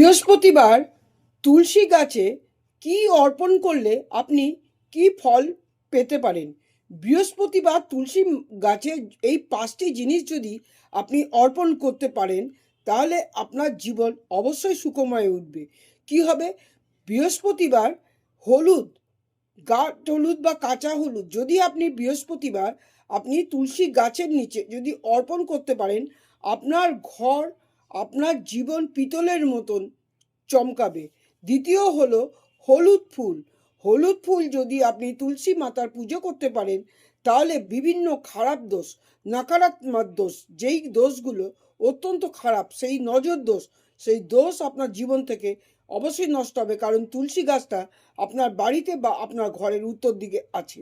বৃহস্পতিবার তুলসী গাছে কি অর্পণ করলে আপনি কি ফল পেতে পারেন? বৃহস্পতিবার তুলসী গাছে এই 5টি জিনিস যদি আপনি অর্পণ করতে পারেন, তাহলে আপনার জীবন অবশ্যই সুখময় উঠবে। কি হবে? বৃহস্পতিবার হলুদ, গাঢ় হলুদ বা কাঁচা হলুদ যদি আপনি বৃহস্পতিবার আপনি তুলসী গাছের নিচে যদি অর্পণ করতে পারেন, আপনার ঘর, আপনার জীবন পিতলের মতন চমকাবে। দ্বিতীয় হলো হলুদ ফুল। হলুদ ফুল যদি আপনি তুলসী মাতার পুজো করতে পারেন, তাহলে বিভিন্ন খারাপ দোষ, নকারাত্মক দোষ, যেই দোষগুলো অত্যন্ত খারাপ, সেই নজর দোষ, সেই দোষ আপনার জীবন থেকে অবশ্যই নষ্ট হবে, কারণ তুলসী গাছটা আপনার বাড়িতে বা আপনার ঘরের উত্তর দিকে আছে।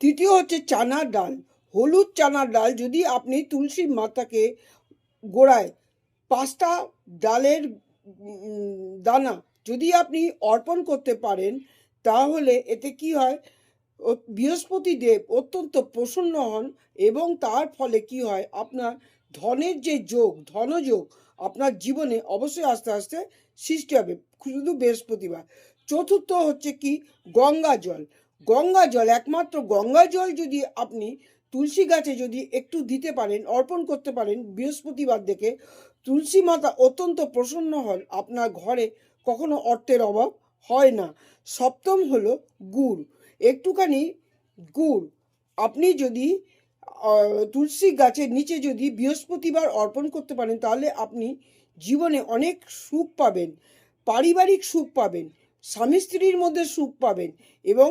তৃতীয় হচ্ছে চানার ডাল। হলুদ চানার ডাল যদি আপনি তুলসী মাতাকে গোড়ায় 5টা ডালের দানা যদি আপনি অর্পণ করতে পারেন, তাহলে এতে কি হয়? বৃহস্পতি দেব অত্যন্ত প্রসন্ন হন এবং তার ফলে কি হয়, আপনার ধনের যে যোগ, ধনযোগ আপনার জীবনে অবশ্যই আস্তে আস্তে সৃষ্টি হবে, শুধু বৃহস্পতিবার। চতুর্থ হচ্ছে কি? গঙ্গা জল। গঙ্গা জল, একমাত্র গঙ্গা জল যদি আপনি তুলসী গাছে যদি একটু দিতে পারেন, অর্পণ করতে পারেন বৃহস্পতিবার দেখে, তুলসী মাতা অত্যন্ত প্রসন্ন হন, আপনার ঘরে কখনো অর্থের অভাব হয় না। সপ্তম হলো গুড়। একটুখানি গুড় আপনি যদি তুলসী গাছের নিচে যদি বৃহস্পতিবার অর্পণ করতে পারেন, তাহলে আপনি জীবনে অনেক সুখ পাবেন, পারিবারিক সুখ পাবেন, স্বামী স্ত্রীর মধ্যে সুখ পাবেন এবং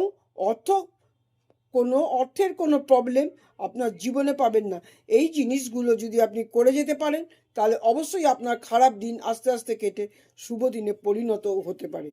অর্থের কোনো প্রবলেম আপনার জীবনে পাবেন না। এই জিনিসগুলো যদি আপনি করে যেতে পারেন, তাহলে অবশ্যই আপনার খারাপ দিন আস্তে আস্তে কেটে শুভ দিনে পরিণত হতে পারে।